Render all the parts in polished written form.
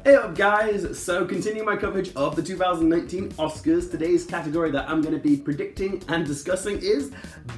Hey up guys, so continuing my coverage of the 2019 Oscars, today's category that I'm going to be predicting and discussing is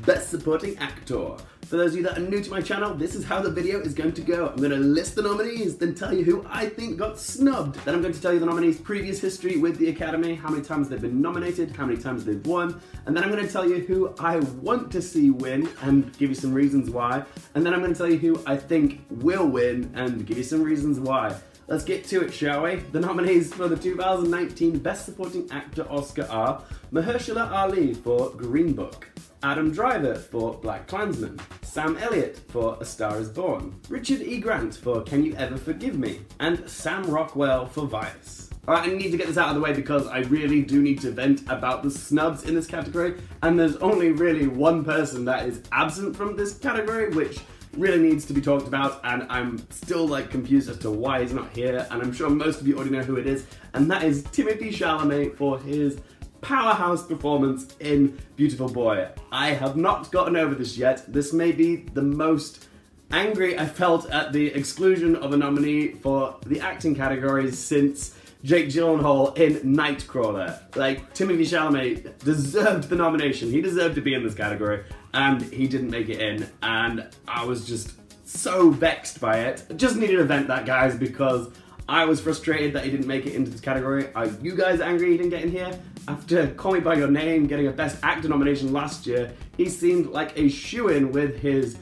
Best Supporting Actor. For those of you that are new to my channel, this is how the video is going to go. I'm going to list the nominees, then tell you who I think got snubbed. Then I'm going to tell you the nominees' previous history with the Academy, how many times they've been nominated, how many times they've won, and then I'm going to tell you who I want to see win and give you some reasons why, and then I'm going to tell you who I think will win and give you some reasons why. Let's get to it, shall we? The nominees for the 2019 Best Supporting Actor Oscar are Mahershala Ali for Green Book, Adam Driver for BlacKkKlansman, Sam Elliot for A Star Is Born, Richard E. Grant for Can You Ever Forgive Me, and Sam Rockwell for Vice. Alright, I need to get this out of the way because I really do need to vent about the snubs in this category, and there's only really one person that is absent from this category, which really needs to be talked about, and I'm still confused as to why he's not here, and I'm sure most of you already know who it is, and that is Timothée Chalamet for his powerhouse performance in Beautiful Boy. I have not gotten over this yet. This may be the most angry I felt at the exclusion of a nominee for the acting categories since Jake Gyllenhaal in Nightcrawler. Timothée Chalamet deserved the nomination. He deserved to be in this category, and he didn't make it in, and I was just so vexed by it. I just needed to vent that, guys, because I was frustrated that he didn't make it into this category. Are you guys angry he didn't get in here? After Call Me By Your Name getting a Best Actor nomination last year, he seemed like a shoo-in with his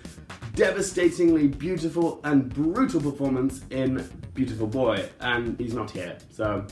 devastatingly beautiful and brutal performance in Beautiful Boy, and he's not here. So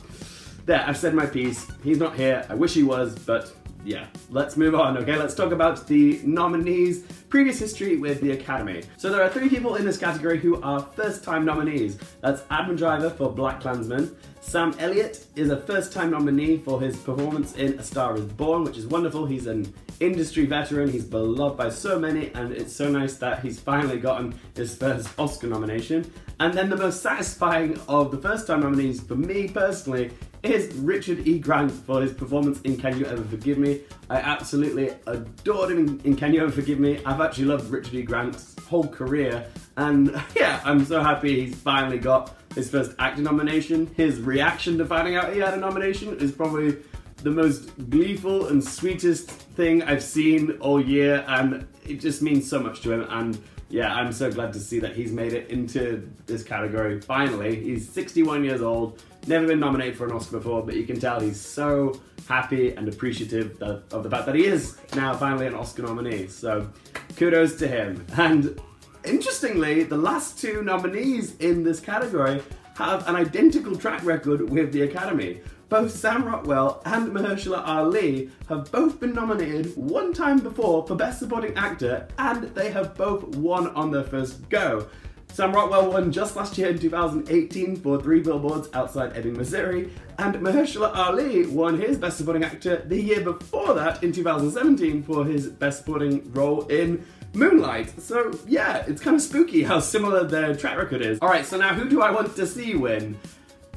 there, I've said my piece. He's not here. I wish he was, but yeah, let's move on, okay? Let's talk about the nominees' previous history with the Academy. So there are 3 people in this category who are first-time nominees. That's Adam Driver for BlacKkKlansman. Sam Elliot is a first-time nominee for his performance in A Star Is Born, which is wonderful. He's an industry veteran, he's beloved by so many, and it's so nice that he's finally gotten his first Oscar nomination. And then the most satisfying of the first-time nominees for me personally is Richard E. Grant for his performance in Can You Ever Forgive Me. I absolutely adored him in Can You Ever Forgive Me. I've actually loved Richard E. Grant's whole career, and yeah, I'm so happy he's finally got his first acting nomination. His reaction to finding out he had a nomination is probably the most gleeful and sweetest thing I've seen all year, and it just means so much to him, and yeah, I'm so glad to see that he's made it into this category, finally. He's 61 years old, never been nominated for an Oscar before, but you can tell he's so happy and appreciative of the fact that he is now finally an Oscar nominee, so kudos to him. And interestingly, the last 2 nominees in this category have an identical track record with the Academy. Both Sam Rockwell and Mahershala Ali have both been nominated 1 time before for Best Supporting Actor, and they have both won on their first go. Sam Rockwell won just last year in 2018 for 3 Billboards Outside Ebbing, Missouri, and Mahershala Ali won his Best Supporting Actor the year before that in 2017 for his Best Supporting role in Moonlight. So yeah, it's kind of spooky how similar their track record is. Alright, so now who do I want to see win?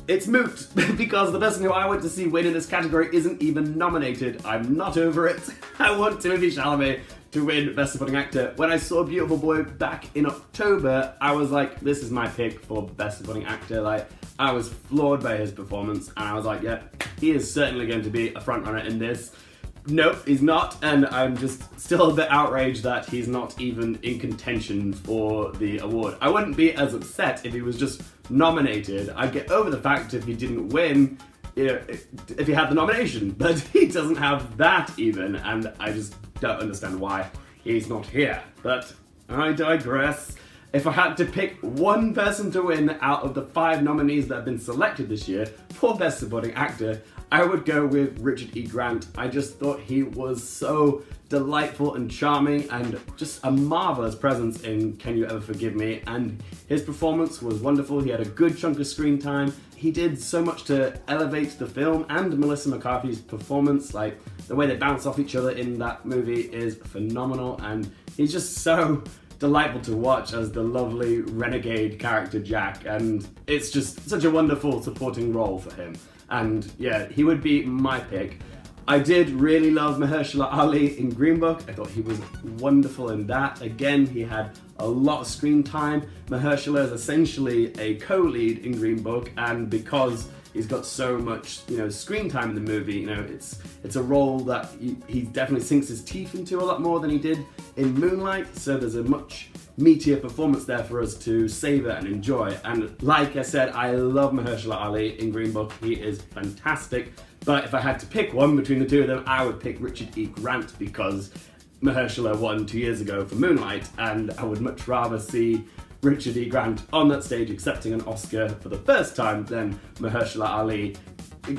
It's moot, because the person who I want to see win in this category isn't even nominated. I'm not over it. I want Timothée Chalamet to win Best Supporting Actor. When I saw Beautiful Boy back in October, I was like, this is my pick for Best Supporting Actor. I was floored by his performance, and I was like, yeah, he is certainly going to be a frontrunner in this. Nope, he's not, and I'm just still a bit outraged that he's not even in contention for the award. I wouldn't be as upset if he was just nominated. I'd get over the fact if he didn't win, if he had the nomination, but he doesn't have that even, and I just don't understand why he's not here. But I digress. If I had to pick one person to win out of the 5 nominees that have been selected this year for Best Supporting Actor, I would go with Richard E. Grant. I just thought he was so delightful and charming and just a marvelous presence in Can You Ever Forgive Me, and his performance was wonderful. He had a good chunk of screen time. He did so much to elevate the film, and Melissa McCarthy's performance, the way they bounce off each other in that movie is phenomenal, and he's just so delightful to watch as the lovely renegade character Jack, and it's just such a wonderful supporting role for him. And yeah, he would be my pick. I did really love Mahershala Ali in Green Book. I thought he was wonderful in that. Again, he had a lot of screen time. Mahershala is essentially a co-lead in Green Book, and because he's got so much, screen time in the movie, it's a role that he definitely sinks his teeth into a lot more than he did in Moonlight, so there's a much meatier performance there for us to savour and enjoy. And like I said, I love Mahershala Ali in Green Book. He is fantastic. But if I had to pick one between the two of them, I would pick Richard E. Grant, because Mahershala won 2 years ago for Moonlight, and I would much rather see Richard E. Grant on that stage accepting an Oscar for the first time than Mahershala Ali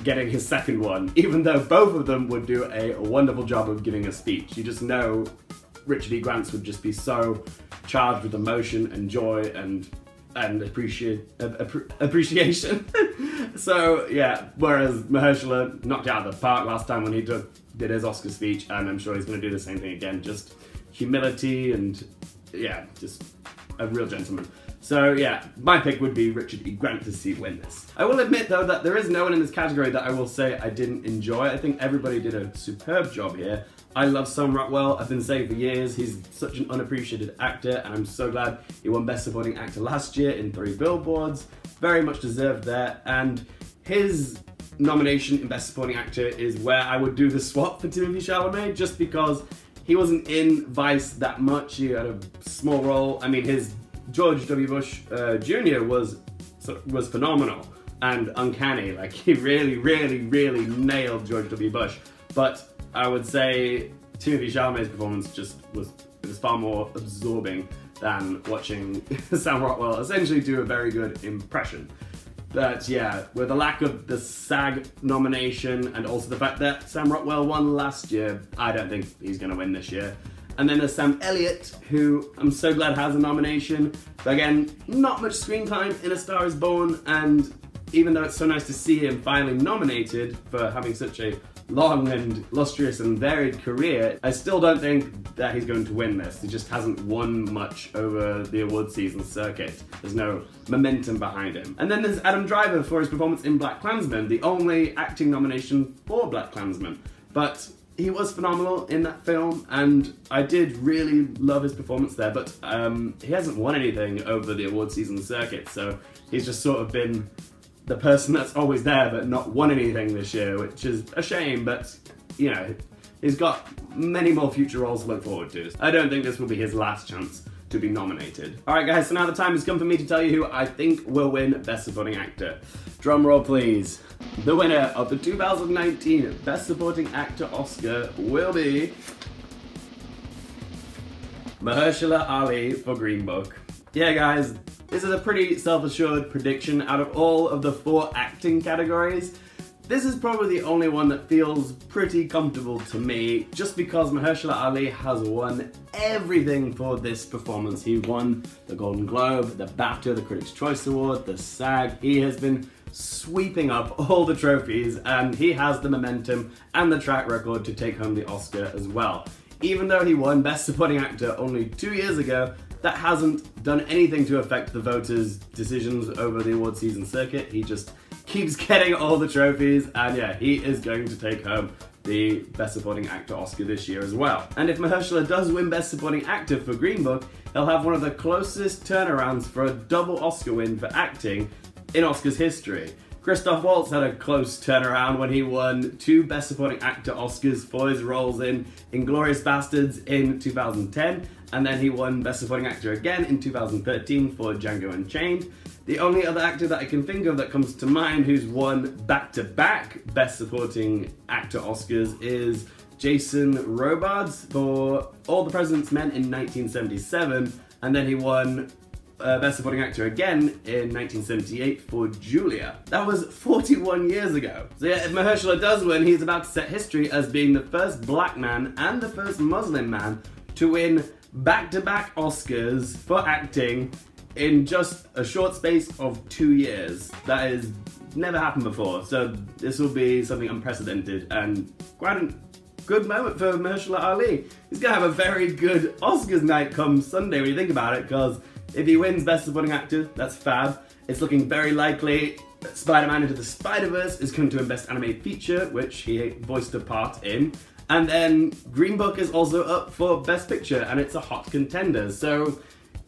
getting his second one, even though both of them would do a wonderful job of giving a speech. You just know Richard E. Grant's would just be so charged with emotion and joy and appreciation. So yeah, whereas Mahershala knocked it out of the park last time when he did his Oscar speech, and I'm sure he's going to do the same thing again. Just humility and yeah, just a real gentleman. So yeah, my pick would be Richard E. Grant to win this. I will admit though that there is no one in this category that I will say I didn't enjoy. I think everybody did a superb job here. I love Sam Rockwell. I've been saying for years he's such an unappreciated actor, and I'm so glad he won Best Supporting Actor last year in 3 Billboards. Very much deserved there, and his nomination in Best Supporting Actor is where I would do the swap for Timothée Chalamet, just because he wasn't in Vice that much. He had a small role. I mean, his George W. Bush Jr. was phenomenal and uncanny. Like, he really nailed George W. Bush. But I would say Timothée Chalamet's performance was far more absorbing than watching Sam Rockwell essentially do a very good impression. But yeah, with the lack of the SAG nomination and also the fact that Sam Rockwell won last year, I don't think he's going to win this year. And then there's Sam Elliot, who I'm so glad has a nomination. But again, not much screen time in A Star Is Born, and even though it's so nice to see him finally nominated for having such a long and illustrious and varied career, I still don't think that he's going to win this. He just hasn't won much over the award season circuit. There's no momentum behind him. And then there's Adam Driver for his performance in BlacKkKlansman, the only acting nomination for BlacKkKlansman. But he was phenomenal in that film, and I did really love his performance there, but he hasn't won anything over the award season circuit, so he's just sort of been the person that's always there but not won anything this year, which is a shame, but he's got many more future roles to look forward to. I don't think this will be his last chance to be nominated. Alright guys, so now the time has come for me to tell you who I think will win Best Supporting Actor. Drum roll please. The winner of the 2019 Best Supporting Actor Oscar will be Mahershala Ali for Green Book. Yeah guys, this is a pretty self-assured prediction. Out of all of the 4 acting categories, this is probably the only one that feels pretty comfortable to me, just because Mahershala Ali has won everything for this performance. He won the Golden Globe, the BAFTA, the Critics' Choice Award, the SAG. He has been sweeping up all the trophies, and he has the momentum and the track record to take home the Oscar as well. Even though he won Best Supporting Actor only 2 years ago, that hasn't done anything to affect the voters' decisions over the award season circuit. He just keeps getting all the trophies, and yeah, he is going to take home the Best Supporting Actor Oscar this year as well. And if Mahershala does win Best Supporting Actor for Green Book, he'll have one of the closest turnarounds for a double Oscar win for acting in Oscars history. Christoph Waltz had a close turnaround when he won 2 Best Supporting Actor Oscars for his roles in Inglourious Basterds in 2010, and then he won Best Supporting Actor again in 2013 for Django Unchained. The only other actor that I can think of that comes to mind who's won back-to-back Best Supporting Actor Oscars is Jason Robards for All the President's Men in 1977, and then he won Best Supporting Actor again in 1978 for Julia. That was 41 years ago. So yeah, if Mahershala does win, he's about to set history as being the first black man and the first Muslim man to win back-to-back Oscars for acting in just a short space of 2 years. That has never happened before, so this will be something unprecedented and quite a good moment for Mahershala Ali. He's gonna have a very good Oscars night come Sunday when you think about it, because if he wins Best Supporting Actor, that's fab. It's looking very likely Spider-Man Into the Spider-Verse is coming to a Best Animated Feature, which he voiced a part in. And then Green Book is also up for Best Picture, and it's a hot contender. So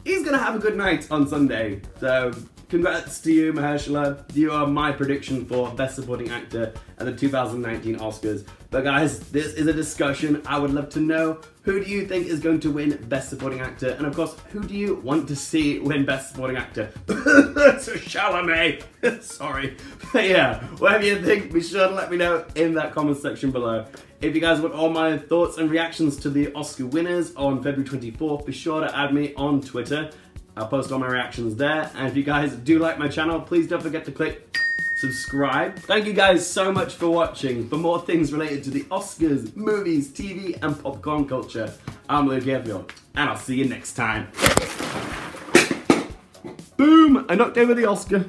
he's gonna have a good night on Sunday. So congrats to you, Mahershala. You are my prediction for Best Supporting Actor at the 2019 Oscars. But guys, this is a discussion. I would love to know, who do you think is going to win Best Supporting Actor? And of course, who do you want to see win Best Supporting Actor? That's a Chalamet. Sorry. But yeah, whatever you think, be sure to let me know in that comment section below. If you guys want all my thoughts and reactions to the Oscar winners on February 24th, be sure to add me on Twitter. I'll post all my reactions there. And if you guys do like my channel, please don't forget to click subscribe. Thank you guys so much for watching. For more things related to the Oscars, movies, TV, and popcorn culture, I'm Hearfield, and I'll see you next time. Boom! I knocked over the Oscar.